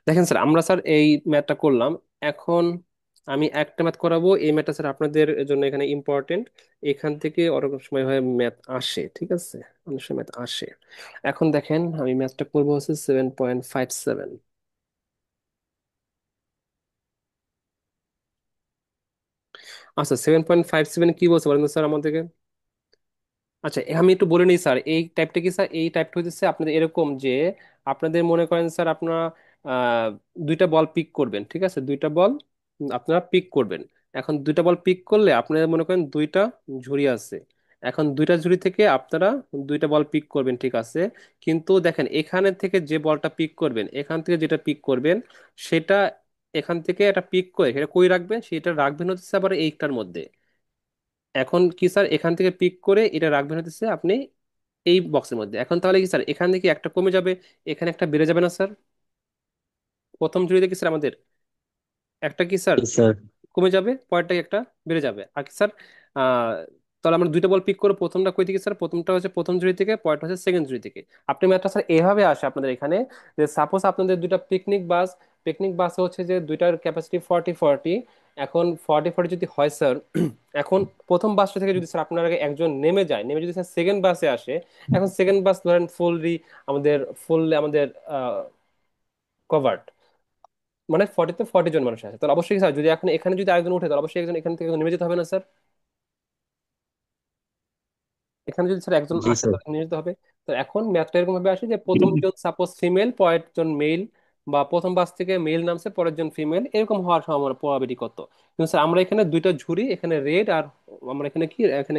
দেখেন স্যার, আমরা স্যার এই ম্যাথটা করলাম। এখন আমি একটা ম্যাথ করাবো। এই ম্যাথটা স্যার আপনাদের জন্য এখানে ইম্পর্টেন্ট। এখান থেকে অনেক সময় হয় ম্যাথ আসে, ঠিক আছে? অনেক সময় ম্যাথ আসে। এখন দেখেন, আমি ম্যাথটা করবো হচ্ছে 7.57। আচ্ছা, 7.57 কি বলছে বলেন তো স্যার আমাদেরকে। আচ্ছা, আমি একটু বলে নিই স্যার, এই টাইপটা কি স্যার, এই টাইপটা হচ্ছে আপনাদের এরকম যে আপনাদের মনে করেন স্যার, আপনারা আহ, দুইটা বল পিক করবেন, ঠিক আছে? দুইটা বল আপনারা পিক করবেন। এখন দুইটা বল পিক করলে আপনারা মনে করেন দুইটা ঝুড়ি আছে। এখন দুইটা ঝুড়ি থেকে আপনারা দুইটা বল পিক করবেন, ঠিক আছে? কিন্তু দেখেন, এখানে থেকে যে বলটা পিক করবেন, এখান থেকে যেটা পিক করবেন সেটা এখান থেকে একটা পিক করে সেটা কই রাখবেন, সেটা রাখবেন হচ্ছে আবার এইটার মধ্যে। এখন কি স্যার, এখান থেকে পিক করে এটা রাখবেন হচ্ছে আপনি এই বক্সের মধ্যে। এখন তাহলে কি স্যার, এখান থেকে একটা কমে যাবে, এখানে একটা বেড়ে যাবে না স্যার? প্রথম জুড়িতে কি স্যার আমাদের একটা কি স্যার জি স্যার। কমে যাবে, পরেরটা একটা বেড়ে যাবে, আর কি স্যার? আহ তাহলে আমরা দুইটা বল পিক করে প্রথমটা কই থেকে স্যার, প্রথমটা হচ্ছে প্রথম জুড়ি থেকে, পরেরটা হচ্ছে সেকেন্ড জুড়ি থেকে। আপনি ম্যাথটা স্যার এভাবে আসে আপনাদের এখানে, যে সাপোজ আপনাদের দুইটা পিকনিক বাস হচ্ছে যে দুইটার ক্যাপাসিটি 40-40। এখন 40-40 যদি হয় স্যার, এখন প্রথম বাসটা থেকে যদি স্যার আপনার আগে একজন নেমে যায়, নেমে যদি স্যার সেকেন্ড বাসে আসে, এখন সেকেন্ড বাস ধরেন আমাদের কভার্ড, মানে 40-40 জন মানুষ আছে, তাহলে অবশ্যই স্যার যদি এখন এখানে যদি আরেকজন উঠে, তাহলে অবশ্যই একজন এখান থেকে নেমে যেতে হবে না স্যার? এখানে যদি স্যার একজন জি আসে স্যার। তাহলে নিয়ে যেতে হবে। তো এখন ম্যাথটা এরকম ভাবে আসে যে প্রথম জন সাপোজ ফিমেল, পরের জন মেল, বা প্রথম বাস থেকে মেল নামছে, পরের জন ফিমেল, এরকম হওয়ার সম্ভাবনা প্রবাবিলিটি কত? কিন্তু স্যার আমরা এখানে দুইটা ঝুড়ি, এখানে রেড আর আমরা এখানে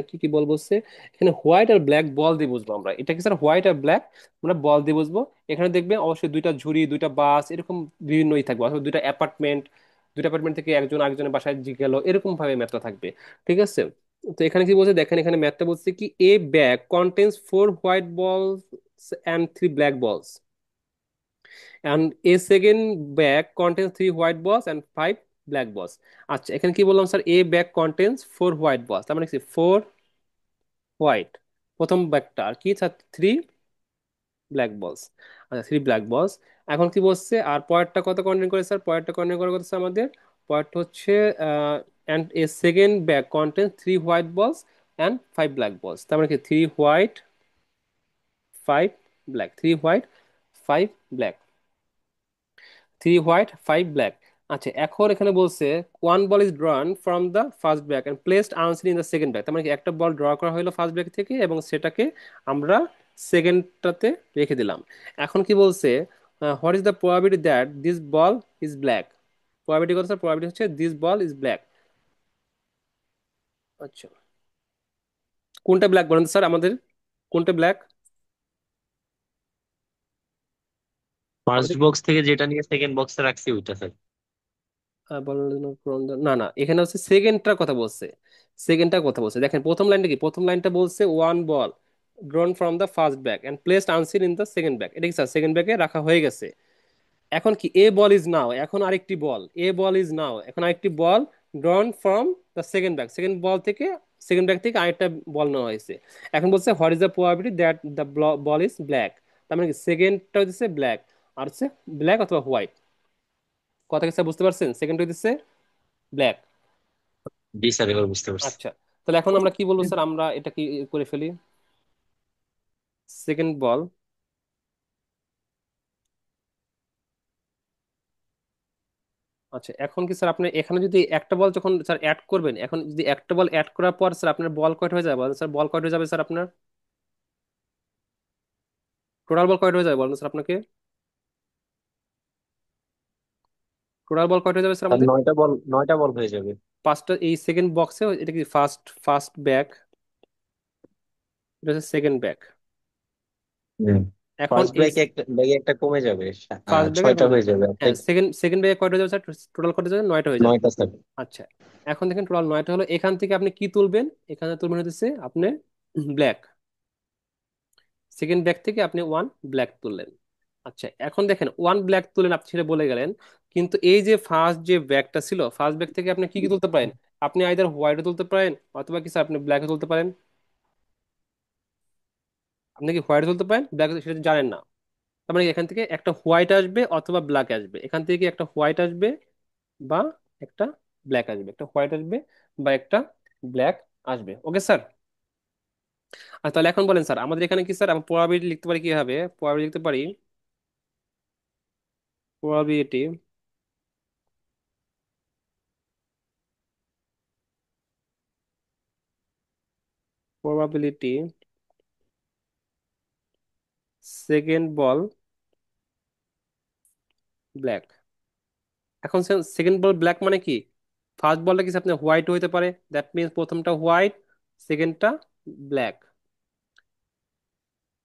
কি কি বল বলছে, এখানে হোয়াইট আর ব্ল্যাক বল দিয়ে বুঝবো আমরা এটা কি স্যার, হোয়াইট আর ব্ল্যাক আমরা বল দিয়ে বুঝবো। এখানে দেখবে অবশ্যই দুইটা ঝুড়ি, দুইটা বাস, এরকম বিভিন্নই থাকবে, অথবা দুইটা অ্যাপার্টমেন্ট থেকে একজন আরেকজনের বাসায় গেল, এরকম ভাবে ম্যাথটা থাকবে, ঠিক আছে? তো এখানে কি বলছে দেখেন, এখানে ম্যাথটা বলছে কি, a bag contains 4 white balls and 3 black balls, and a second bag contains 3 white balls and 5 black balls. আচ্ছা, এখানে কি বললাম sir, a bag contains 4 white balls, তার মানে কি 4 হোয়াইট প্রথম ব্যাগটা, আর কি স্যার 3 ব্ল্যাক বলস। আচ্ছা, 3 ব্ল্যাক বলস। এখন কি বলছে, আর পয়েন্টটা কত কন্টেন্ট করে স্যার, পয়েন্টটা কন্টেন্ট করে করতেছে আমাদের, পয়েন্ট হচ্ছে and a second bag content 3 white balls and 5 black balls, তার মানে কি 3 white 5 black, 3 white 5 black, 3 white 5 black. আচ্ছা, এখন এখানে বলছে one ball is drawn from the first bag and placed unseen in the second bag, তার মানে কি একটা বল ড্র করা হলো ফার্স্ট ব্যাগ থেকে এবং সেটাকে আমরা সেকেন্ডটাতে রেখে দিলাম। এখন কি বলছে, what is the probability that this ball is black? Probability কত স্যার, প্রবাবিলিটি হচ্ছে দিস বল ইজ ব্ল্যাক। আচ্ছা, কোনটা ব্ল্যাক বলেন তো স্যার আমাদের, কোনটা ব্ল্যাক ফার্স্ট আমাদের? বক্স থেকে যেটা নিয়ে সেকেন্ড বক্সে রাখছি ওইটা স্যার। না না, এখানে হচ্ছে সেকেন্ডটার কথা বলছে। সেকেন্ডটার কথা বলছে, দেখেন প্রথম লাইনটা কি, প্রথম লাইনটা বলছে one ball drawn from the first bag and placed unseen in the second bag, এটা কি স্যার সেকেন্ড ব্যাগে রাখা হয়ে গেছে? এখন কি এ বল ইজ নাও, এখন আরেকটি বল, এ বল ইজ নাও, এখন আরেকটি ball drawn from the second bag, second bag থেকে আরেকটা বল নেওয়া হয়েছে। এখন বলছে what is the probability that the ball is black? তার মানে কি সেকেন্ডটা হচ্ছে ব্ল্যাক, আর হচ্ছে ব্ল্যাক অথবা হোয়াইট। কথা কি স্যার বুঝতে পারছেন? সেকেন্ড হচ্ছে ব্ল্যাক। জি স্যার, এবার বুঝতে পারছি। আচ্ছা, তাহলে এখন আমরা কি বলবো স্যার, আমরা এটা কি করে ফেলি, সেকেন্ড বল। আচ্ছা, এখন কি স্যার আপনি এখানে যদি একটা বল যখন স্যার অ্যাড করবেন, এখন যদি একটা বল অ্যাড করার পর স্যার আপনার বল কয়টা হয়ে যাবে বলেন স্যার, বল কয়টা হয়ে যাবে স্যার আপনার, টোটাল বল কয়টা হয়ে যাবে বলেন স্যার আপনাকে, টোটাল বল কয়টা হয়ে যাবে স্যার আর আমাদের? 9টা বল হয়ে যাবে। পাঁচটা এই সেকেন্ড বক্সে, এটা কি ফার্স্ট ফার্স্ট ব্যাক, এটা হচ্ছে সেকেন্ড ব্যাক। হুম। এখন ফার্স্ট এই ব্যাগে একটা কমে যাবে। ফার্স্ট ব্যাকে 6টা হয়ে যাবে হ্যাঁ, অর্থাৎ সেকেন্ড সেকেন্ড ব্যাগে কয়টা হয়ে যাবে স্যার, টোটাল কয়টা হয়ে যাবে, 9টা হয়ে যাবে। 9টা স্যার। আচ্ছা, এখন দেখেন টোটাল 9টা হলো, এখান থেকে আপনি কি তুলবেন, এখানে তুলবেন হচ্ছে আপনি ব্ল্যাক, সেকেন্ড ব্যাগ থেকে আপনি ওয়ান ব্ল্যাক তুললেন। আচ্ছা, এখন দেখেন ওয়ান ব্ল্যাক তুলেন আপনি, সেটা বলে গেলেন, কিন্তু এই যে ফার্স্ট যে ব্যাগটা ছিল, ফার্স্ট ব্যাগ থেকে আপনি কি কি তুলতে পারেন? আপনি আইদার হোয়াইটও তুলতে পারেন, অথবা কি স্যার আপনি ব্ল্যাকও তুলতে পারেন। আপনি কি হোয়াইট তুলতে পারেন, ব্ল্যাক সেটা জানেন না? তার মানে এখান থেকে একটা হোয়াইট আসবে অথবা ব্ল্যাক আসবে, এখান থেকে কি একটা হোয়াইট আসবে বা একটা ব্ল্যাক আসবে, একটা হোয়াইট আসবে বা একটা ব্ল্যাক আসবে। Okay sir. আর তাহলে এখন বলেন স্যার, আমাদের এখানে কি স্যার আমরা প্রবাবিলিটি লিখতে পারি কিভাবে? প্রবাবিলিটি লিখতে পারি, প্রবাবিলিটি, প্রবাবিলিটি সেকেন্ড বল ব্ল্যাক। এখন সেকেন্ড বল ব্ল্যাক মানে কি, ফার্স্ট বলটা কি আপনি হোয়াইট হইতে পারে, দ্যাট মিনস প্রথমটা হোয়াইট, সেকেন্ডটা ব্ল্যাক।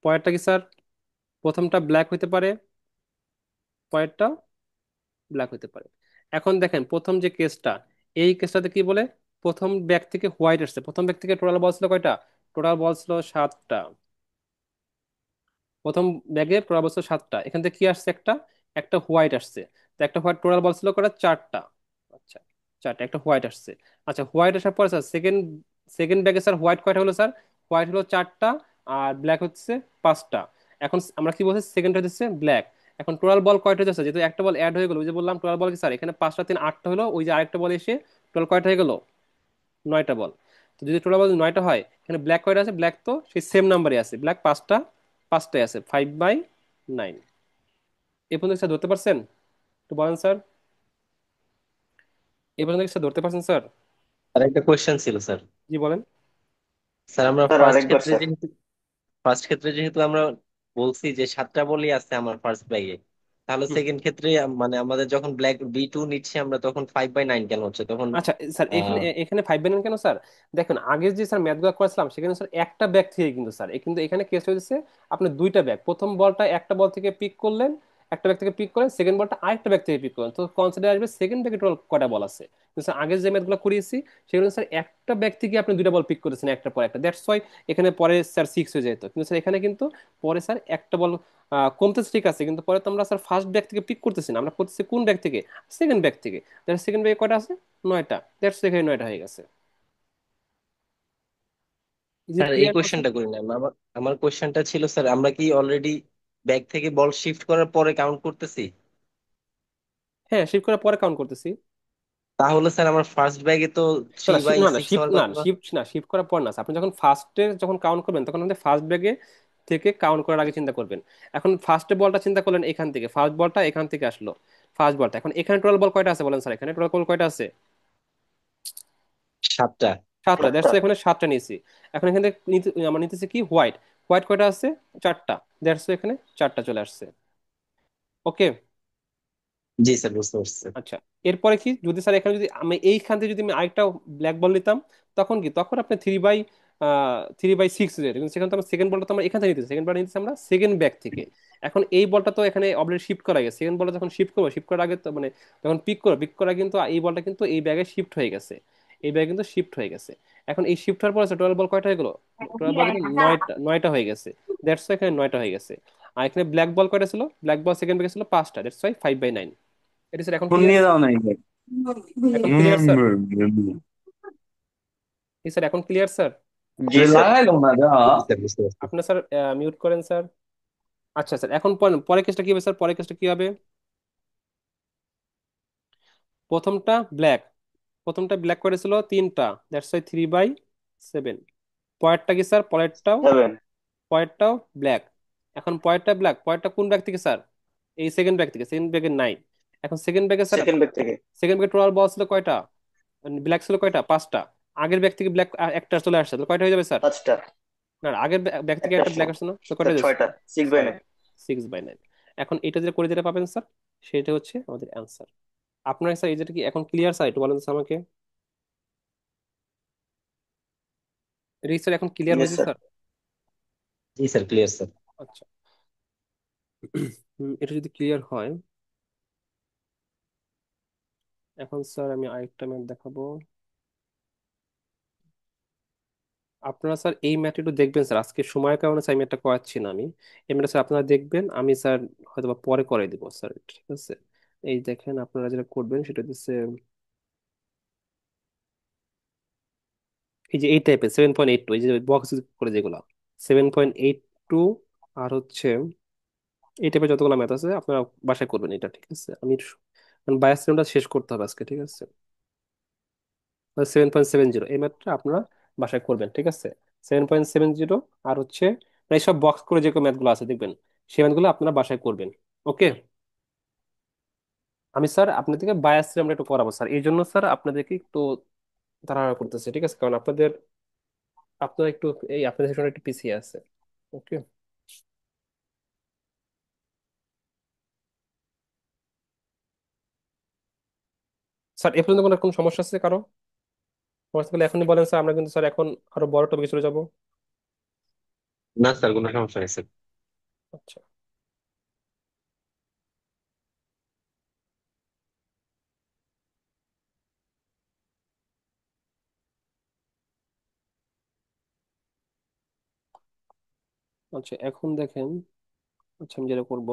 পরেরটা কি স্যার, প্রথমটা ব্ল্যাক হইতে পারে, পরেরটা ব্ল্যাক হইতে পারে। এখন দেখেন প্রথম যে কেসটা, এই কেসটাতে কি বলে, প্রথম ব্যাগ থেকে হোয়াইট আসছে, প্রথম ব্যাগ থেকে টোটাল বল ছিল কয়টা, টোটাল বল ছিল 7টা, প্রথম ব্যাগে টোটাল বল ছিল 7টা, এখান থেকে কি আসছে একটা, একটা হোয়াইট আসছে। তো একটা হোয়াইট, টোটাল বল ছিল কয়টা, 4টা। আচ্ছা, 4টা, একটা হোয়াইট আসছে। আচ্ছা, হোয়াইট আসার পরে স্যার সেকেন্ড, সেকেন্ড ব্যাগে স্যার হোয়াইট কয়টা হলো স্যার, হোয়াইট হলো 4টা আর ব্ল্যাক হচ্ছে 5টা। এখন আমরা কি বলছি, সেকেন্ড হচ্ছে ব্ল্যাক। এখন টোটাল বল কয়টা হচ্ছে, যেহেতু একটা বল অ্যাড হয়ে গেল, ওই যে বললাম টোটাল বল কি স্যার, এখানে 5টা 3 8টা হলো, ওই যে আরেকটা বল এসে টোটাল কয়টা হয়ে গেল, 9টা বল। তো যদি টোটাল বল 9টা হয়, এখানে ব্ল্যাক কয়টা আছে, ব্ল্যাক তো সেই সেম নাম্বারই আছে, ব্ল্যাক 5টা, 5টাই আছে, 5/9। এ পর্যন্ত স্যার ধরতে পারছেন? তো বলেন স্যার, এ পর্যন্ত কি স্যার ধরতে পারছেন স্যার? আর একটা কোয়েশ্চেন ছিল স্যার। জি বলেন। স্যার আমরা স্যার আরেকবার স্যার। ফার্স্ট ক্ষেত্রে যেহেতু আমরা বলছি যে 7টা বলই আছে আমার ফার্স্ট ব্যাগে, তাহলে হুম। সেকেন্ড ক্ষেত্রে মানে আমাদের যখন ব্ল্যাক B2 নিচ্ছি আমরা, তখন 5/9 কেন হচ্ছে তখন? আচ্ছা স্যার, এখানে আহ এখানে 5/9 কেন স্যার? দেখেন আগে যে স্যার ম্যাথগুলো করেছিলাম সেখানে স্যার একটা ব্যাগ থেকে কিন্তু স্যার, কিন্তু এখানে কেস হয়েছে আপনার দুইটা ব্যাগ, প্রথম বলটা একটা বল থেকে পিক করলেন, একটা ব্যাগ থেকে পিক করেন, সেকেন্ড বলটা আরেকটা ব্যাগ থেকে পিক করেন, তো কনসিডার আসবে সেকেন্ড ব্যাগে টোটাল কয়টা বল আছে। কিন্তু স্যার আগে যে ম্যাথগুলো করিয়েছি সেগুলো স্যার একটা ব্যাগ থেকে আপনি দুইটা বল পিক করেছেন একটা পর একটা, দ্যাটস ওয়াই এখানে পরে স্যার 6 হয়ে যেত, কিন্তু স্যার এখানে কিন্তু পরে স্যার একটা বল কমতেছে ঠিক আছে, কিন্তু পরে তো আমরা স্যার ফার্স্ট ব্যাগ থেকে পিক করতেছি না, আমরা করতেছি কোন ব্যাগ থেকে, সেকেন্ড ব্যাগ থেকে। সেকেন্ড ব্যাগে কয়টা আছে, 9টা, দ্যাটস এখানে 9টা হয়ে গেছে। ইজ ইট স্যার এই ক্লিয়ার নাও? কোয়েশ্চেনটা করি না, আমার আমার কোয়েশ্চেনটা ছিল স্যার, আমরা কি অলরেডি ব্যাগ থেকে বল শিফট করার পরে কাউন্ট করতেছি? হ্যাঁ, শিফট করার পরে কাউন্ট করতেছি। তাহলে স্যার আমার ফার্স্ট ব্যাগে তো না থ্রি না বাই না না সিক্স শিফট হওয়ার না কথা না? শিফট না শিফট করার পর না, আপনি যখন ফার্স্টে যখন কাউন্ট করবেন তখন আমাদের ফার্স্ট ব্যাগে থেকে কাউন্ট করার আগে চিন্তা করবেন। এখন ফার্স্টে বলটা চিন্তা করলেন এখান থেকে, ফার্স্ট বলটা এখান থেকে আসলো, ফার্স্ট বলটা, এখন এখানে টোটাল বল কয়টা আছে বলেন স্যার, এখানে টোটাল বল কয়টা আছে, 7টা। 7টা, দ্যাটস সাতটা। এখানে 7টা নিয়েছি। এখন এখান থেকে আমরা নিতেছি কি হোয়াইট, হোয়াইট কয়টা আছে, 4টা, দ্যাটস এখানে 4টা চলে আসছে। ওকে। জি স্যার, বুঝতে পারছি। আচ্ছা, এরপরে কি যদি স্যার এখানে যদি আমি এইখান থেকে যদি আমি আরেকটা ব্ল্যাক বল নিতাম, তখন কি, তখন আপনি 3/6 হয়ে যেত, কিন্তু সেখানে তো আমরা সেকেন্ড বলটা তো আমরা এখান থেকে নিতেছি, সেকেন্ড বলটা নিতেছি আমরা সেকেন্ড ব্যাক থেকে। এখন এই বলটা তো এখানে অলরেডি শিফট করা গেছে, সেকেন্ড বলটা যখন শিফট করবো, শিফট করার আগে তো মানে যখন পিক করা কিন্তু এই বলটা কিন্তু এই ব্যাগে শিফট হয়ে গেছে, এই ব্যাগে কিন্তু শিফট হয়ে গেছে। এখন এই শিফট হওয়ার পর টোটাল বল কয়টা হয়ে গেলো, টোটাল বল কিন্তু 9টা, 9টা হয়ে গেছে, দ্যাটস ওয়াই এখানে 9টা হয়ে গেছে। আর এখানে ব্ল্যাক বল কয়টা ছিল, ব্ল্যাক বল সেকেন্ড ব্যাগে ছিল 5টা, দ্যাটস ওয়াই 5/9। এটা স্যার এখন ফোন ক্লিয়ার নিয়ে স্যার? দাও নাই। এখন ক্লিয়ার স্যার? এই স্যার এখন ক্লিয়ার স্যার? জি স্যার। লাগাইলো না যা। জি স্যার, বুঝতে পারছি। আপনার স্যার মিউট করেন স্যার। আচ্ছা স্যার, এখন পরের কেসটা কি হবে স্যার, পরের কেসটা কি হবে, প্রথমটা ব্ল্যাক, প্রথমটা ব্ল্যাক করেছিল 3টা, দ্যাটস ওয়াই 3/7। পরেরটা কি স্যার, পরেরটাও, সেভেন। পরেরটাও ব্ল্যাক। এখন পরেরটা ব্ল্যাক, পরেরটা কোন ব্যাগ থেকে স্যার, এই সেকেন্ড ব্যাগ থেকে, সেকেন্ড ব্যাগের 9। এখন সেকেন্ড ব্যাগে স্যার, সেকেন্ড ব্যাগ থেকে সেকেন্ড ব্যাগে টোটাল বল ছিল কয়টা, ব্ল্যাক ছিল কয়টা, 5টা। আগের ব্যাগ থেকে ব্ল্যাক একটা চলে আসছে, তাহলে কয়টা হয়ে যাবে স্যার, পাঁচটা। না আগের ব্যাগ থেকে একটা একটা ব্ল্যাক আসছে না, তো কয়টা স্যার হয়ে যাচ্ছে, ছয়টা, 6/9। 6/9, 6/9। এখন এটা যেটা করে যেটা পাবেন স্যার, সেটা হচ্ছে আমাদের অ্যান্সার। আপনার স্যার এই যেটা কি এখন ক্লিয়ার স্যার, একটু বলেন তো স্যার আমাকে, এটা কি স্যার এখন ক্লিয়ার ইয়েস হয়েছে স্যার। স্যার? জি স্যার, ক্লিয়ার স্যার। আচ্ছা। এটা যদি ক্লিয়ার হয়, এখন স্যার আমি আরেকটা ম্যাথ দেখাবো। আপনারা স্যার এই ম্যাথটা একটু দেখবেন স্যার, আজকে সময়ের কারণে স্যার এই ম্যাথটা করাচ্ছি না আমি, এই ম্যাথটা স্যার আপনারা দেখবেন, আমি স্যার হয়তো বা পরে করাই দিব স্যার, ঠিক আছে? এই দেখেন আপনারা যেটা করবেন সেটা হচ্ছে এই যে এই টাইপের 7.82, এই যে বক্স করে যেগুলো 7.82, আর হচ্ছে এই টাইপের যতগুলো ম্যাথ আছে আপনারা বাসায় করবেন এটা, ঠিক আছে? আমি বায়াস থিওরেমটা শেষ করতে হবে আজকে, ঠিক আছে? 7.70 এই ম্যাথটা আপনারা বাসায় করবেন, ঠিক আছে? 7.70 আর হচ্ছে প্রায় সব বক্স করে যে ম্যাথগুলো আছে দেখবেন, সেই ম্যাথগুলো আপনারা বাসায় করবেন। ওকে। আমি স্যার আপনাদেরকে বায়াস থিওরেমটা একটু করাবো স্যার, এই জন্য স্যার আপনাদেরকে একটু তাড়াহুড়া করতেছে, ঠিক আছে? কারণ আপনারা একটু আপনাদের সেশনটা একটু পিছিয়ে আছে। ওকে স্যার, এ পর্যন্ত কোনো কোনো সমস্যা আছে কারো? সমস্যা হলে এখনই বলেন স্যার, আমরা কিন্তু স্যার এখন আরো বড় টপিকে চলে যাবো। না স্যার, কোনো সমস্যা নেই স্যার। আচ্ছা। আচ্ছা এখন দেখেন, আচ্ছা আমি যেটা করবো,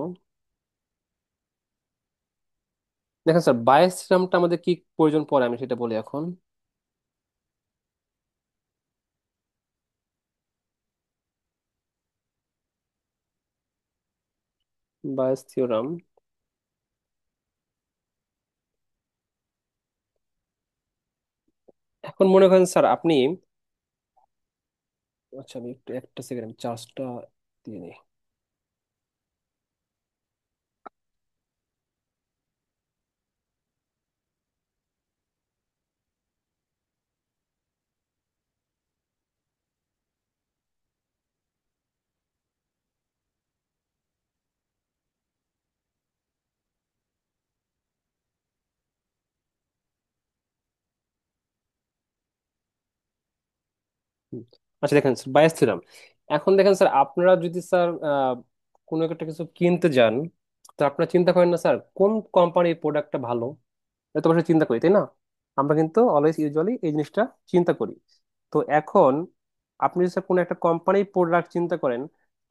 দেখেন স্যার বায়াস থিওরেমটা আমাদের কি প্রয়োজন পড়ে আমি সেটা বলি এখন। বায়াস থিওরাম, এখন মনে করেন স্যার আপনি, আচ্ছা আমি একটু একটা সেকেন্ড চার্জটা দিয়ে নিই। হুম। আচ্ছা দেখেন বায়াস থিওরাম, এখন দেখেন স্যার আপনারা যদি স্যার কোনো একটা কিছু কিনতে যান, তো আপনারা চিন্তা করেন না স্যার কোন কোম্পানির প্রোডাক্টটা ভালো, এটা তো অবশ্যই চিন্তা করি, তাই না? আমরা কিন্তু অলওয়েজ ইউজুয়ালি এই জিনিসটা চিন্তা করি। তো এখন আপনি যদি স্যার কোনো একটা কোম্পানির প্রোডাক্ট চিন্তা করেন,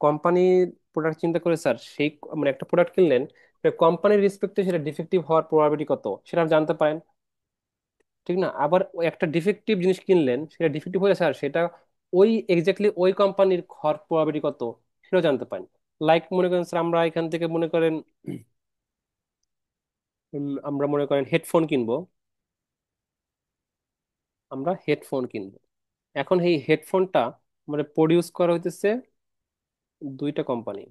কোম্পানির প্রোডাক্ট চিন্তা করে স্যার সেই মানে একটা প্রোডাক্ট কিনলেন, কোম্পানির রেসপেক্টে সেটা ডিফেক্টিভ হওয়ার প্রবাবিলিটি কত সেটা আপনি জানতে পারেন, ঠিক না? আবার ওই একটা ডিফেক্টিভ জিনিস কিনলেন, সেটা ডিফেক্টিভ হয়ে স্যার সেটা ওই এক্স্যাক্টলি ওই কোম্পানির হওয়ার প্রবাবিলিটি কত সেটাও জানতে পারেন। লাইক মনে করেন স্যার আমরা এখান থেকে মনে করেন আমরা মনে করেন হেডফোন কিনবো, আমরা হেডফোন কিনবো। এখন এই হেডফোনটা মানে প্রডিউস করা হইতেছে দুইটা কোম্পানি,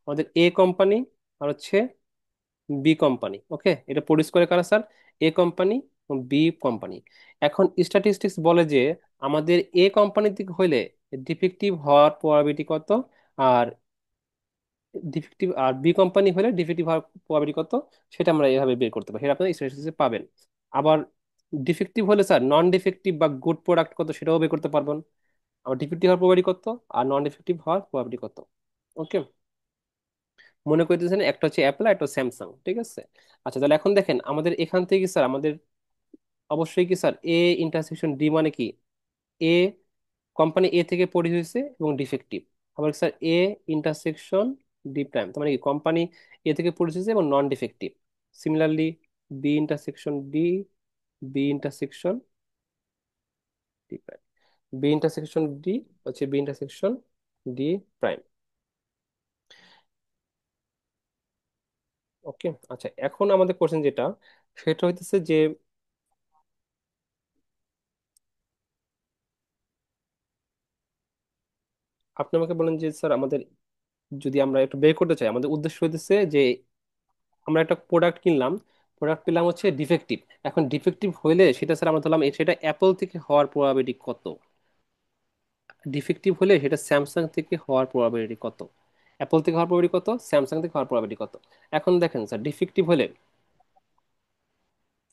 আমাদের এ কোম্পানি আর হচ্ছে বি কোম্পানি। ওকে, এটা প্রডিউস করে কারা sir? A company, B company. এখন স্ট্যাটিস্টিক্স বলে যে আমাদের এ কোম্পানি থেকে হইলে ডিফেক্টিভ হওয়ার প্রবাবিলিটি কত, আর ডিফেক্টিভ আর বি কোম্পানি হলে ডিফেক্টিভ হওয়ার প্রবাবিলিটি কত, সেটা আমরা এভাবে বের করতে পারি, সেটা আপনারা স্ট্যাটিস্টিক্সে পাবেন। আবার ডিফেক্টিভ হলে স্যার নন ডিফেক্টিভ বা গুড প্রোডাক্ট কত সেটাও বের করতে পারবেন। আবার ডিফেক্টিভ হওয়ার প্রবাবিলিটি কত, আর নন ডিফেক্টিভ হওয়ার প্রবাবিলিটি কত। ওকে, মনে করতেছেন একটা হচ্ছে অ্যাপল একটা স্যামসাং, ঠিক আছে? আচ্ছা তাহলে এখন দেখেন আমাদের এখান থেকে স্যার আমাদের অবশ্যই কি স্যার এ ইন্টারসেকশন ডি মানে কি, এ কোম্পানি এ থেকে প্রডিউস হয়েছে এবং ডিফেক্টিভ। আবার sir A intersection D prime তার মানে কি কোম্পানি এ থেকে প্রডিউস হয়েছে এবং non defective. Similarly B intersection D, B intersection D prime, B intersection D হচ্ছে B intersection D prime. Okay. আচ্ছা এখন আমাদের কোশ্চেন যেটা, সেটা হইতেছে যে আপনি আমাকে বলেন যে স্যার আমাদের যদি আমরা একটু বের করতে চাই, আমাদের উদ্দেশ্য হইতেছে যে আমরা একটা প্রোডাক্ট কিনলাম, প্রোডাক্ট পেলাম হচ্ছে ডিফেক্টিভ। এখন ডিফেক্টিভ হইলে সেটা স্যার আমরা ধরলাম সেটা অ্যাপল থেকে হওয়ার প্রবাবিলিটি কত, ডিফেক্টিভ হলে সেটা স্যামসাং থেকে হওয়ার প্রবাবিলিটি কত, অ্যাপল থেকে হওয়ার প্রবাবিলিটি কত, স্যামসাং থেকে হওয়ার প্রবাবিলিটি কত। এখন দেখেন স্যার ডিফেক্টিভ হলে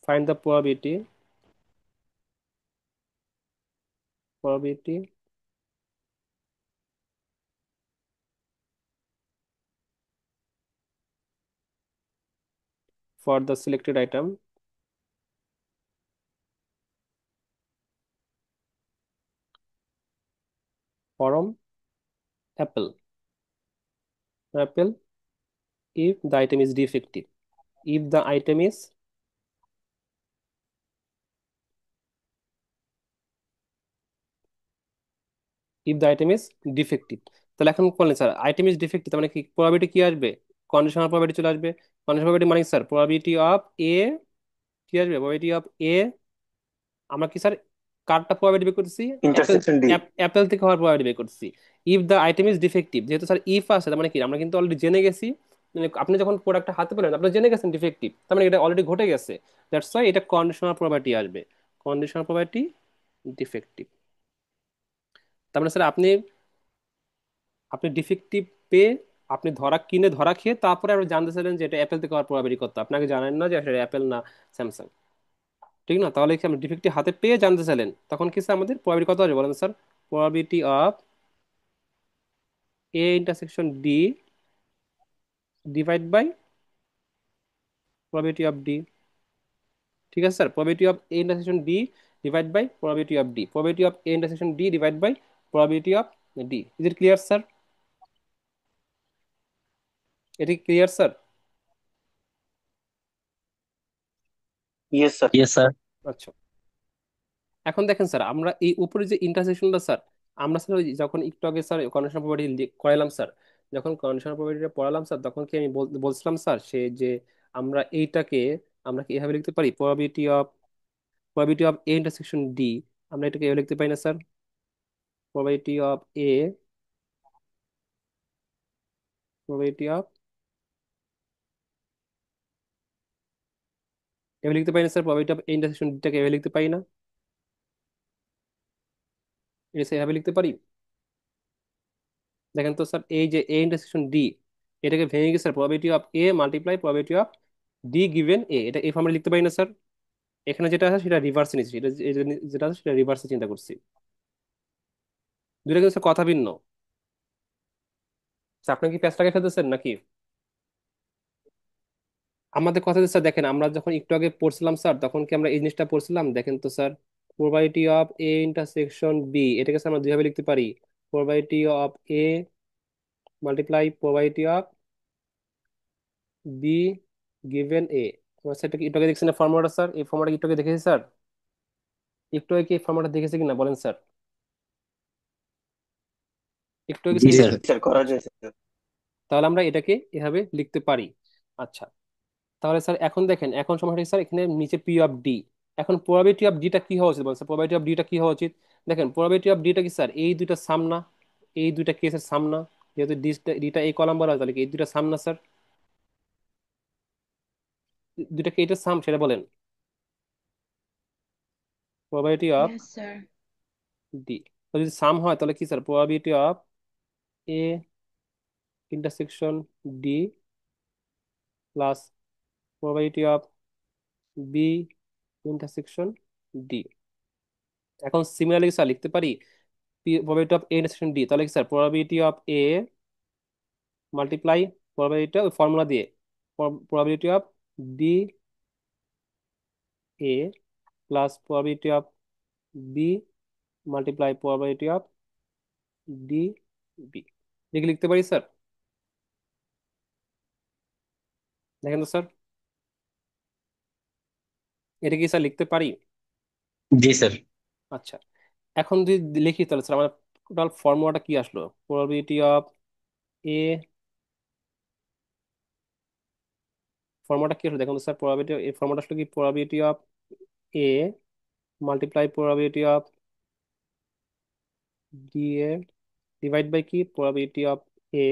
find the probability for the selected item form Apple, Apple if the item is defective, if the item is if the item is defective. তাহলে এখন বলেন স্যার আইটেম ইজ ডিফেক্টিভ মানে কি probability কি আসবে? Conditional probability চলে আসবে। Conditional probability মানে স্যার প্রবাবিলিটি অফ এ, কি আসবে প্রবাবিলিটি অফ এ। আমরা কি স্যার কারটা প্রবাবিলিটি বের করতেছি? Apple, intersection D. অ্যাপেল থেকে হওয়ার প্রবাবিলিটি বের করতেছি। If the item is defective, যেহেতু স্যার ইফ আছে তার মানে কি আমরা কিন্তু অলরেডি জেনে গেছি, মানে আপনি যখন প্রোডাক্টটা হাতে পেলেন আপনি জেনে গেছেন ডিফেক্টিভ, তার মানে এটা অলরেডি ঘটে গেছে। দ্যাটস ওয়াই এটা কন্ডিশনাল প্রবাবিলিটি আসবে। Conditional probability defective. তার মানে স্যার আপনি আপনি ডিফেক্টিভ পেয়ে আপনি ধরা কিনে ধরা খেয়ে তারপরে আপনি জানতে চাইলেন যে এটা অ্যাপেল থেকে হওয়ার প্রবাবিলিটি কত, আপনাকে জানেন না যে আসলে অ্যাপেল না স্যামসাং, ঠিক না? তাহলে কি আপনি ডিফেক্টিভ হাতে পেয়ে জানতে চাইলেন, তখন কি স্যার আমাদের প্রবাবিলিটি কত আসবে বলেন sir? Probability of A intersection D divide by probability of D. ঠিক আছে sir, probability of A intersection D divide by probability of D, probability of A intersection D divide by probability of D. Is it clear sir? এটি clear sir? Yes sir. Yes sir. আচ্ছা, এখন দেখেন sir আমরা এই উপরে যে ইন্টারসেকশনটা sir, আমরা sir ওই যখন একটু আগে স্যার কন্ডিশনাল প্রপার্টি করাইলাম স্যার, যখন কন্ডিশনাল প্রপার্টিটা পড়ালাম স্যার তখন কি আমি বলছিলাম স্যার সে যে আমরা এইটাকে আমরা কি এভাবে লিখতে পারি probability of A intersection D, আমরা এটাকে এভাবে লিখতে পারি না sir? Probability of A, probability of, এভাবে লিখতে পারি না sir? Probability of A intersection ডিটাকে এভাবে লিখতে পারি না? এটা স্যার এভাবে লিখতে পারি? দেখেন তো স্যার এই যে এ ইন্টারসেকশন ডি, এটাকে ভেঙে গিয়ে sir probability of A multiply probability of D given A, এটা এই ফর্মে লিখতে পারি না স্যার? এখানে যেটা আছে সেটা রিভার্সে নিচ্ছি, যেটা আছে সেটা রিভার্সে চিন্তা করছি। দুইটা কিন্তু স্যার কথা ভিন্ন। স্যার আপনি কি প্যাচ লাগাই ফেলতেছেন নাকি? আমাদের কথা স্যার দেখেন আমরা যখন একটু আগে পড়ছিলাম স্যার তখন কি আমরা এই জিনিসটা পড়ছিলাম? দেখেন তো sir probability of A intersection B, এটাকে স্যার আমরা দুইভাবে লিখতে পারি। Probability of A multiply probability of B given A. তোমার স্যার এটা কি একটু আগে দেখছেন ফর্মুলাটা স্যার? এই ফর্মুলাটা একটু আগে দেখেছি স্যার? একটু আগে কি এই ফর্মুলাটা দেখেছি কিনা বলেন স্যার? একটু আগে জি স্যার জি স্যার। স্যার, করা যায় স্যার। তাহলে আমরা এটাকে এভাবে লিখতে পারি। আচ্ছা, তাহলে স্যার এখন দেখেন এখন সমস্যা স্যার এখানে নিচে পি অফ ডি, এখন প্রবাবিলিটি অফ ডিটা কি হওয়া উচিত বলছে? প্রবাবিলিটি অফ ডিটা কি হওয়া উচিত? দেখেন প্রবাবিলিটি অফ ডিটা কি স্যার এই দুইটা সাম না? এই দুইটা কেসের সাম না? যেহেতু ডিটা এই কলাম বলা হয় তাহলে কি এই দুইটা সাম না স্যার? দুইটা কি এটা সাম সেটা বলেন? Probability of Yes, sir. D যদি সাম হয় তাহলে কি sir probability of A intersection D plus probability of B intersection D. এখন সিমিলারলি স্যার লিখতে পারি probability of A intersection D, তাহলে কি sir probability of A multiply probability ওই ফর্মুলা দিয়ে probability of B A plus probability of B multiply probability of D B, দেখে লিখতে পারি স্যার? দেখেন তো স্যার এটা কি স্যার লিখতে পারি? জি স্যার। আচ্ছা, এখন যদি লিখি তাহলে স্যার আমার টোটাল ফর্মুলাটা কি আসলো? প্রবাবিলিটি অফ এ, ফর্মুলাটা কি আসলো দেখুন তো স্যার? প্রবাবিলিটি এই ফর্মুলাটা আসলে কি probability of A multiply probability of D A divide by কি probability of A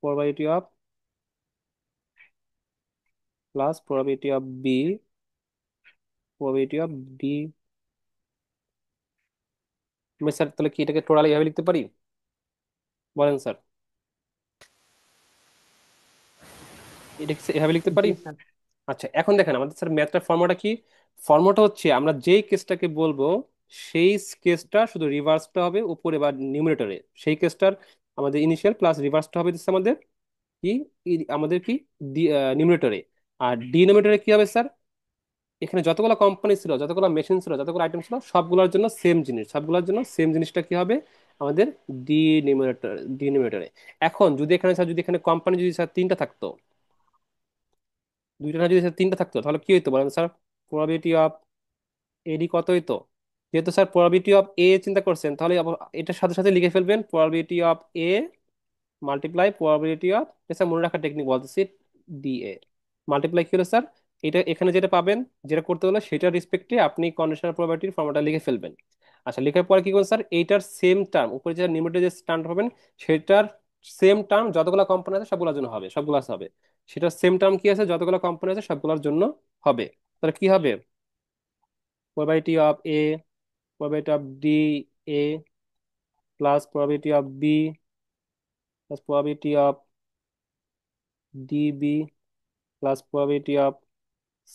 probability of plus probability of B probability of D. আমি স্যার তাহলে কি এটাকে টোটাল এইভাবে লিখতে পারি বলেন স্যার? এটা কি এভাবে লিখতে পারি? জি স্যার। আচ্ছা, এখন দেখেন আমাদের স্যার ম্যাথটার ফর্মুলাটা কি? ফর্মুলাটা হচ্ছে আমরা যেই কেসটাকে বলবো সেই কেসটা শুধু রিভার্সটা হবে উপরে বা নিউমারেটরে, সেই কেসটার আমাদের ইনিশিয়াল প্লাস রিভার্সটা হবে হচ্ছে আমাদের কি আমাদের কি নিউমারেটরে। আর ডিনোমিনেটরে কি হবে স্যার? এখানে যতগুলো কোম্পানি ছিল যতগুলো মেশিন ছিল যতগুলো আইটেম ছিল সবগুলোর জন্য সেম জিনিস, সবগুলোর জন্য সেম জিনিসটা কি হবে আমাদের ডিনোমিনেটরে। এখন যদি এখানে স্যার যদি এখানে কোম্পানি যদি স্যার তিনটা থাকতো, দুইটা না যদি স্যার তিনটা থাকতো তাহলে কি হইতো বলেন স্যার? প্রবাবিলিটি অফ এডি কত হইতো? যেহেতু স্যার প্রবাবিলিটি অফ এ চিন্তা করছেন, তাহলে এটার সাথে সাথে লিখে ফেলবেন probability of A multiply probability of, sir মনে রাখার টেকনিক বলতেছি, ডি এ মাল্টিপ্লাই কি হলো স্যার, এটা এখানে যেটা পাবেন, যেটা করতে হলো সেটার রেসপেক্টে আপনি কন্ডিশনাল প্রবাবিলিটির ফর্মুলাটা লিখে ফেলবেন। আচ্ছা, লেখার পরে কি করবেন স্যার, এইটার সেম টার্ম উপরে যে নিউমারেটর যে টার্ম পাবেন সেটার সেম টার্ম যতগুলো কম্পোনেন্ট আছে সবগুলোর জন্য হবে, সবগুলো হবে। সেটার সেম টার্ম কি আছে, যতগুলো কম্পোনেন্ট আছে সবগুলোর জন্য হবে। তাহলে কি হবে, probability of A, probability of D A plus probability of B plus probability of D B plus probability of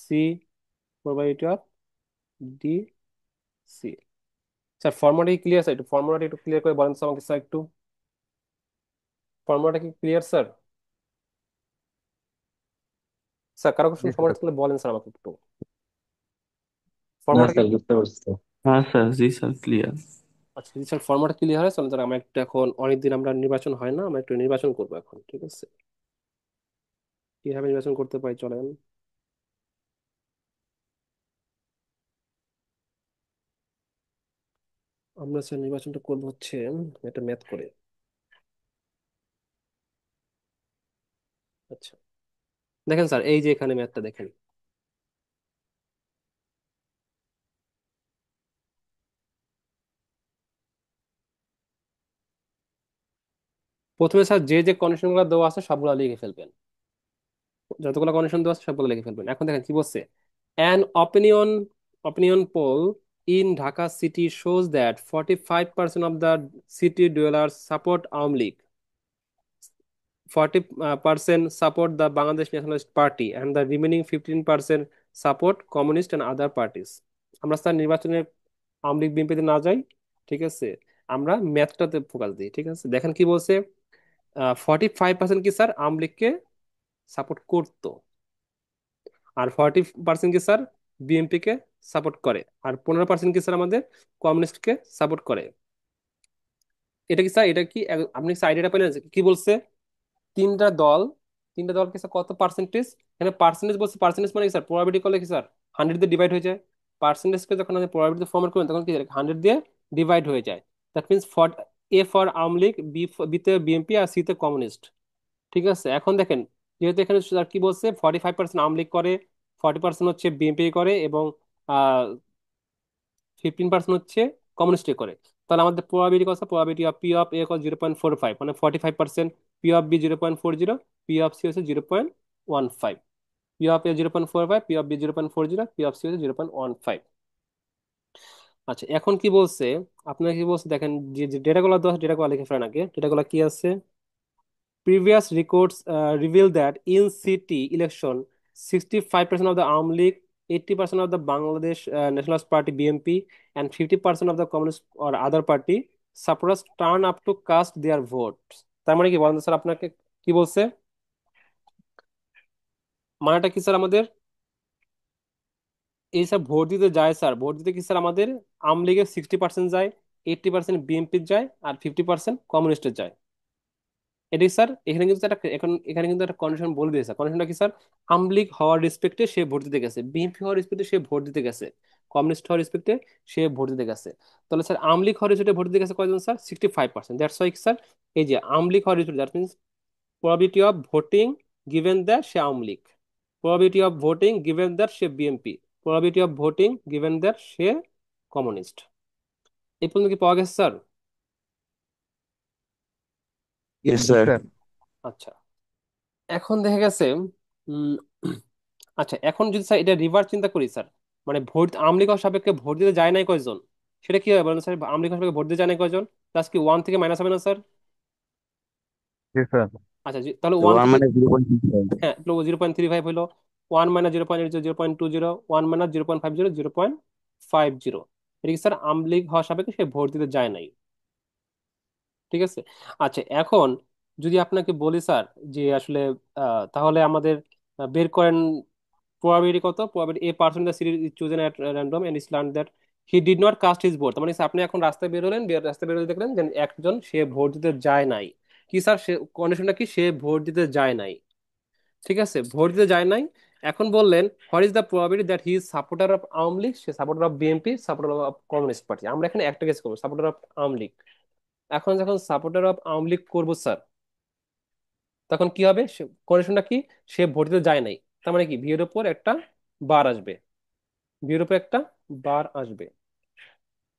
C probability of D C। Sir ফর্মুলাটা কি ক্লিয়ার স্যার, একটু ফর্মুলাটা একটু ক্লিয়ার করে বলেন তো আমাকে স্যার একটু, ফর্মুলাটা কি ক্লিয়ার স্যার? স্যার কারো কোনো জি সমস্যা স্যার। থাকলে বলেন স্যার আমাকে একটু, না ফর্মুলাটা কি। স্যার, বুঝতে পারছি তো। হ্যাঁ স্যার, জি স্যার, ক্লিয়ার। আচ্ছা যদি স্যার ফর্মুলাটা ক্লিয়ার হয় চলেন স্যার, আমরা একটু এখন অনেকদিন আমরা নির্বাচন হয় না, আমরা একটু নির্বাচন করবো এখন, ঠিক আছে? কিভাবে নির্বাচন করতে পারি চলেন। আমরা স্যার নির্বাচনটা করবো হচ্ছে একটা ম্যাথ করে। আচ্ছা দেখেন স্যার, এই যে এখানে ম্যাথটা দেখেন, প্রথমে স্যার যে যে কন্ডিশন গুলো দেওয়া আছে সবগুলো লিখে ফেলবেন, যতগুলো কন্ডিশন দেওয়া আছে সবগুলো লিখে ফেলবেন। এখন দেখেন কি বলছে, an opinion poll in Dhaka city shows that 45% of the city dwellers support Awami League, 40% support the Bangladesh Nationalist Party and the remaining 15% support communist and other parties। আমরা স্যার নির্বাচনে আওয়ামী লীগ বিএনপিতে না যাই, ঠিক আছে, আমরা ম্যাথটাতে ফোকাস দিই, ঠিক আছে। দেখেন কি বলছে, 45% কি স্যার আওয়ামী লীগকে সাপোর্ট করতো, আর 40% কি স্যার বিএনপি কে সাপোর্ট করে, আর 15% কি স্যার আমাদের কমিউনিস্টকে সাপোর্ট করে। এটা কি স্যার, এটা কি আপনি আইডিয়াটা পেলেন যে কি বলছে, তিনটা দল, তিনটা দল কি স্যার কত পার্সেন্টেজ, এখানে পার্সেন্টেজ বলছে, পার্সেন্টেজ মানে কি স্যার প্রবাবিলিটি করলে কি স্যার 100 দিয়ে ডিভাইড হয়ে যায়, পার্সেন্টেজকে যখন আমি প্রবাবিলিটি ফর্মেট করি তখন কি 100 দিয়ে ডিভাইড হয়ে যায়। That means for A for Awami League, বিতে বিএনপি আর সিতে কমিউনিস্ট, ঠিক আছে। এখন দেখেন যেহেতু এখানে স্যার কি বলছে 45% আওয়ামী লীগ করে, 40% হচ্ছে বিএনপি করে, এবং 15% হচ্ছে কমিউনিস্ট করে, তাহলে আমাদের প্রবাবিলিটি কত, probability of P of A কত 0.45, মানে 45%, P of B 0.40, P of C হচ্ছে 0.15, P of A 0.45, P of B 0.40, P of C হচ্ছে 0.15। আচ্ছা এখন কি বলছে, আপনার কি বলছে দেখেন, যে ডেটাগুলো দেওয়া ডেটাগুলো লিখে ফেলেন আগে, ডেটাগুলো কি আছে। Previous records reveal that in city election, 65% of the Army League, 80% of the Bangladesh Nationalist Party (BNP), and 50% of the Communist or other party supporters turn up to cast their votes। তার মানে কি বলেন তো sir আপনাকে, কি বলছে, মানেটা কি স্যার আমাদের, এই স্যার ভোট দিতে যায় স্যার, ভোট দিতে কি স্যার আমাদের আওয়ামী লীগের 60% যায়, 80% বিএনপির যায়, আর 50% কমিউনিস্টের যায়। এটাই স্যার এখানে কিন্তু একটা, এখন এখানে কিন্তু একটা কন্ডিশন বলে দিয়েছে, কন্ডিশনটা কি স্যার, আওয়ামী লীগ হওয়ার রেসপেক্টে সে ভোট দিতে গেছে, বিএনপি হওয়ার রেসপেক্টে সে ভোট দিতে গেছে, কমিউনিস্ট হওয়ার রেসপেক্টে সে ভোট দিতে গেছে। তাহলে স্যার আওয়ামী লীগ হওয়ার রেসপেক্টে ভোট দিতে গেছে কয়জন স্যার, 65%। দ্যাটস ওয়াই স্যার এই যে আওয়ামী লীগ হওয়ার রেসপেক্টে, that means probability of voting given that সে Awami League, probability of voting given that সে BNP, probability of voting given that সে কমিউনিস্ট। এই পর্যন্ত কি পাওয়া গেছে স্যার? ইয়েস জি স্যার। স্যার। আচ্ছা এখন দেখা গেছে, উম, আচ্ছা এখন যদি স্যার এটা রিভার্স চিন্তা করি স্যার, মানে ভোট আওয়ামী লীগ সাপেক্ষে ভোট দিতে যায় নাই কয়জন, সেটা কি হয় বলেন স্যার, আওয়ামী লীগ সাপেক্ষে ভোট দিতে যায় নাই কয়জন, প্লাস কি ওয়ান থেকে মাইনাস হবে না স্যার? জি স্যার। আচ্ছা তাহলে তো ওয়ান থেকে, মানে 0.65। হ্যাঁ 0.35 হলো, 1 - 0.8 0.20, 1 - 0.50 0.50, এটা কি স্যার আওয়ামী লীগ হওয়া সাপেক্ষে সে ভোট দিতে যায় নাই, ঠিক আছে। আচ্ছা এখন যদি আপনাকে বলি স্যার যে আসলে তাহলে আমাদের বের করেন probability কত, probability a person in the city is chosen at random and is learned that he did not cast his vote। তার মানে আপনি এখন রাস্তায় বের হলেন, রাস্তায় বের হলে দেখলেন যে একজন সে ভোট দিতে যায় নাই, কি স্যার সে কন্ডিশনটা কি, সে ভোট দিতে যায় নাই, ঠিক আছে, ভোট দিতে যায় নাই। এখন বললেন what is the probability that he is supporter of Awami League, say supporter of BNP, supporter of communist party. আমরা এখানে একটা কেস করবো, সাপোর্টার অফ আওয়ামী লীগ। এখন যখন সাপোর্টার অফ আওয়ামী লীগ করবো স্যার, তখন কি হবে? কন্ডিশনটা কি? সে ভোট দিতে যায় নাই, তার মানে কি ভি এর উপর একটা বার আসবে, ভি এর উপর একটা বার আসবে।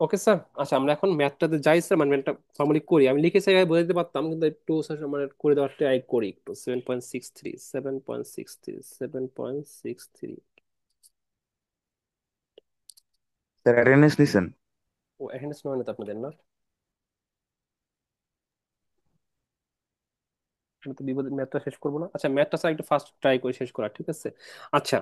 Okay sir. আচ্ছা আমরা এখন ম্যাথটাতে যাই স্যার, মানে ম্যাথটা ফর্মালি করি। আমি লিখে স্যার বোঝাতে পারতাম, কিন্তু একটু স্যার মানে করে দেওয়ার ট্রাই করি একটু। 7.63, 7.63, 7.63। স্যার অ্যাটেন্ডেন্স নিছেন? ও অ্যাটেন্ডেন্স নয় না তো আপনাদের, না? আমি তো বিপদ ম্যাথটা শেষ করবো না। আচ্ছা ম্যাথটা স্যার একটু ফার্স্ট ট্রাই করে শেষ করা, ঠিক আছে? আচ্ছা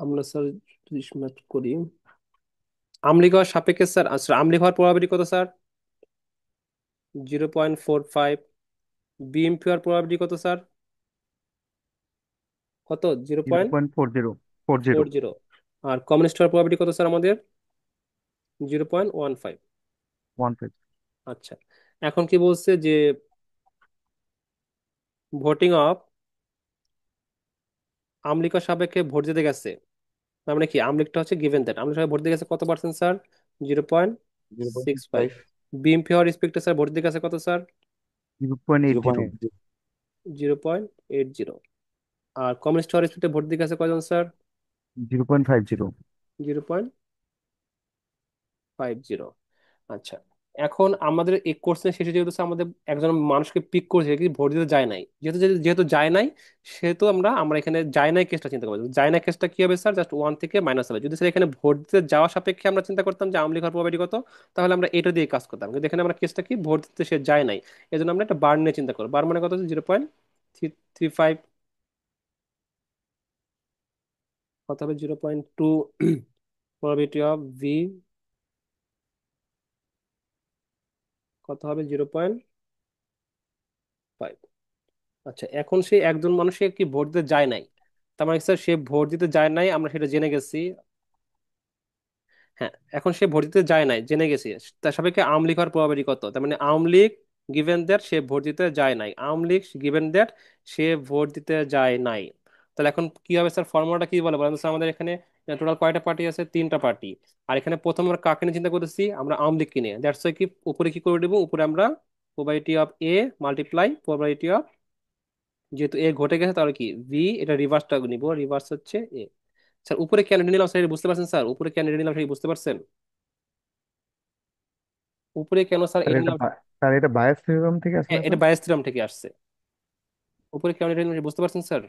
আমরা স্যার যদি ম্যাথ করি, আমলি হওয়ার সাপেক্ষে স্যার, আচ্ছা আমলি হওয়ার প্রবাবিলিটি কত স্যার? 0.45। বিএমপি হওয়ার প্রবাবিলিটি কত স্যার? কত? Zero zero point point four zero four four zero zero আর কমিউনিস্ট হওয়ার প্রবাবিলিটি কত স্যার আমাদের? 0.15। One five. আচ্ছা এখন কি বলছে যে ভোটিং অফ আমলিকার সাপেক্ষে ভোট দিতে গেছে, তার মানে কি আমলিকটা হচ্ছে গিভেন দ্যাট আমলিক সাপেক্ষে ভোট দিতে গেছে কত percent sir? Zero point zero point six six five five BMP হওয়ার রেসপেক্টে স্যার ভোট দিতে গেছে কত স্যার? 0.80। 0.80। আর কমিউনিস্ট হওয়ার রেসপেক্টে ভোট দিতে গেছে কজন স্যার? 0.50। 0.50। আচ্ছা এখন আমাদের এই কোর্সের শেষে যেহেতু স্যার আমাদের একজন মানুষকে পিক করেছে কি ভোট দিতে যায় নাই, যেহেতু যেহেতু যেহেতু যায় নাই, সেহেতু আমরা আমরা এখানে যায় নাই কেসটা চিন্তা করবো। যায় নাই কেসটা কি হবে স্যার? জাস্ট ওয়ান থেকে মাইনাস হবে। যদি স্যার এখানে ভোট দিতে যাওয়া সাপেক্ষে আমরা চিন্তা করতাম যে আওয়ামী লীগ হওয়ার প্রবাবিলিটি কত, তাহলে আমরা এটা দিয়ে কাজ করতাম। কিন্তু এখানে আমরা কেসটা কি ভোট দিতে সে যায় নাই, এই জন্য আমরা একটা বার নিয়ে চিন্তা করবো। বার মানে কত? 0.335। কত হবে? 0.2 প্রবাবিলিটি অফ ভি কত হবে? 0.5। আচ্ছা এখন সে একজন মানুষে কি ভোট দিতে যায় নাই, তার মানে স্যার সে ভোট দিতে যায় নাই, আমরা সেটা জেনে গেছি। হ্যাঁ এখন সে ভোট দিতে যায় নাই জেনে গেছি, তার সাপেক্ষে আওয়ামী লীগ হওয়ার প্রবাবিলিটি কত? তার মানে Awami League given that say vote দিতে যায় নাই, Awami League given that say vote দিতে যায় নাই। তাহলে এখন কি হবে স্যার? ফর্মুলাটা কি বলে বলেন তো স্যার? আমাদের এখানে টোটাল কয়টা পার্টি আছে? তিনটা পার্টি। আর এখানে প্রথম আমরা কাকে নিয়ে চিন্তা করতেছি? আমরা আওয়ামী লীগকে নিয়ে। দ্যাটস ওয়াই কি উপরে কি করে দেবো? উপরে আমরা probability of A multiply probability of, যেহেতু এ ঘটে গেছে তাহলে কি ভি, এটা রিভার্সটা নিব, রিভার্স হচ্ছে এ। স্যার উপরে কেন এটা নিলাম স্যার? এটা বুঝতে পারছেন স্যার? উপরে কেন এটা নিলাম সেটা বুঝতে পারছেন? উপরে কেন স্যার স্যার এটা এটা নিলাম? স্যার এটা বায়াস থিওরাম থেকে আসলে হ্যাঁ এটা স্যার। বায়াস থিওরাম থেকে আসছে। উপরে কেন এটা নিলাম সেটা বুঝতে পারছেন স্যার?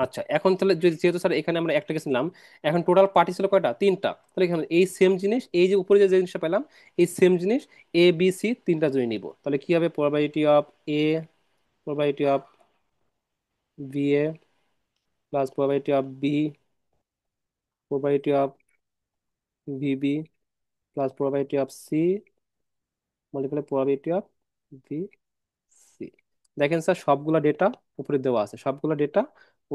আচ্ছা এখন তাহলে যদি যেহেতু স্যার এখানে আমরা একটা কেস নিলাম, এখন টোটাল পার্টি ছিল কয়টা? তিনটা। তাহলে এখানে এই সেম জিনিস, এই যে উপরে যে জিনিসটা পেলাম, এই সেম জিনিস এ বি সি তিনটা যদি নিব, তাহলে কি হবে? Probability of A, probability of B A plus probability of B, probability of VB plus probability of C multiply probability of VC। দেখেন স্যার সবগুলা ডেটা উপরে দেওয়া আছে, সবগুলা ডেটা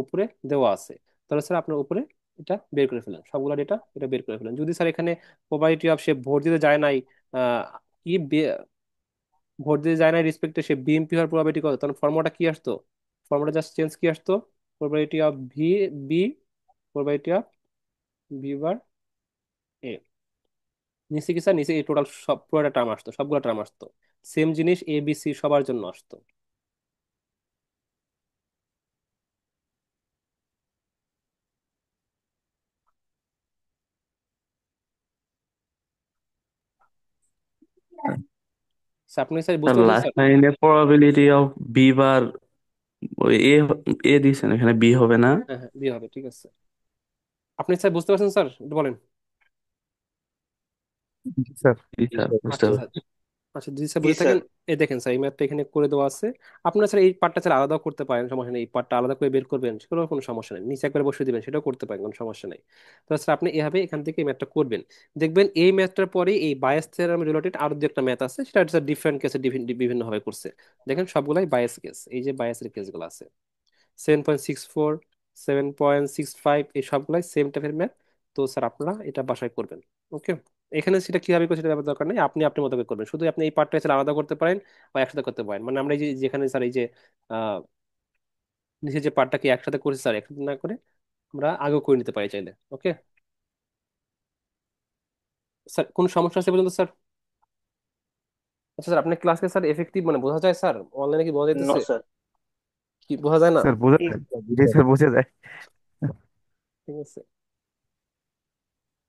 উপরে দেওয়া আছে। তাহলে স্যার আপনার উপরে এটা বের করে ফেলেন, সবগুলা ডেটা এটা বের করে ফেলেন। যদি স্যার এখানে probability of সে ভোট দিতে যায় নাই, আহ, কি ভোট দিতে যায় নাই রেসপেক্টে সে বিএমপি হওয়ার প্রবাবিলিটি কত, তখন ফর্মুলাটা কি আসতো? ফর্মুলা জাস্ট চেঞ্জ কি আসতো? probability of V B, probability of V bar A. নিচে কি স্যার? নিচে এই টোটাল সব পুরোটা টার্ম আসতো, সবগুলো টার্ম আসতো। সেম জিনিস এ বি সি সবার জন্য আসতো। স্যার আপনি স্যার স্যার বুঝতে পারছেন লাস্ট স্যার? লাইনে প্রবাবিলিটি অফ বি বার, ওই এ, এ দিছেন এখানে বি হবে না? হ্যাঁ হ্যাঁ দিয়ে হবে, ঠিক আছে। আপনি স্যার বুঝতে পারছেন স্যার? একটু বলেন। জি স্যার, জি জি স্যার স্যার। বুঝতে আচ্ছা স্যার। পারছি। আচ্ছা যদি স্যার জি বুঝে স্যার। থাকেন, এই দেখেন স্যার এই ম্যাথটা এখানে করে দেওয়া আছে। আপনারা স্যার এই পার্টটা স্যার আলাদাও করতে পারেন, সমস্যা নেই। এই পার্টটা আলাদা করে বের করবেন, সেটাও কোনো সমস্যা নেই। নিচে একবার বসিয়ে দিবেন, সেটাও করতে পারেন, কোনো সমস্যা নেই। তো স্যার আপনি এভাবে এখান থেকে এই ম্যাথটা করবেন। দেখবেন এই ম্যাথটার পরে এই বায়াস থিওরেম রিলেটেড আরো দু একটা ম্যাথ আছে, সেটা স্যার ডিফারেন্ট কেসে বিভিন্ন ভাবে করছে। দেখেন সবগুলাই বায়াস কেস, এই যে বায়াসের কেসগুলো আছে 7.64, 7.65, এই সবগুলাই সেম টাইপের ম্যাথ। তো স্যার আপনারা এটা বাসায় করবেন। ওকে। এখানে সেটা কিভাবে করবে সেটা ব্যাপার দরকার নেই, আপনি আপনি মতো করে করবেন, শুধু আপনি এই পার্টটা স্যার আলাদা করতে পারেন বা একসাথে করতে পারেন। মানে আমরা এই যে যেখানে স্যার এই যে আহ নিচে যে পার্টটাকে একসাথে করেছি স্যার, একসাথে না করে আমরা আগেও করে নিতে পারি চাইলে। ওকে স্যার, কোনো সমস্যা আছে পর্যন্ত স্যার? আচ্ছা স্যার, আপনার ক্লাসকে স্যার এফেক্টিভ মানে বোঝা যায় স্যার? অনলাইনে কি বোঝা নো যাইতেছে? স্যার। কি বোঝা যায় না? স্যার বোঝা জি যায়, জি স্যার। স্যার বোঝা যায়। ঠিক আছে।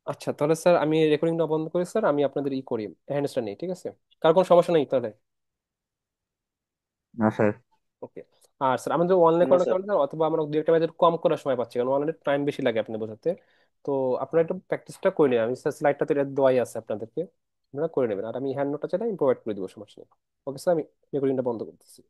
আচ্ছা তাহলে স্যার আমি রেকর্ডিংটা বন্ধ করি স্যার, আমি আপনাদের ই করি, হ্যান্ডসটা নেই, ঠিক আছে? কার কোনো সমস্যা নেই তাহলে? না স্যার। ওকে। আর স্যার আমাদের অনলাইন নো করার স্যার। কারণে না, অথবা আমরা দু একটা ম্যাচের কম করার সময় পাচ্ছি, কারণ অনলাইনে টাইম বেশি লাগে আপনি বোঝাতে। তো আপনারা একটু প্র্যাকটিসটা করে নিন, আমি স্যার স্লাইডটা তো এটা দেওয়াই আছে আপনাদেরকে, আপনারা করে নেবেন, আর আমি হ্যান্ড নোটটা চাইলে আমি প্রোভাইড করে দিব, সমস্যা নেই। ওকে স্যার, আমি রেকর্ডিংটা বন্ধ করতেছি।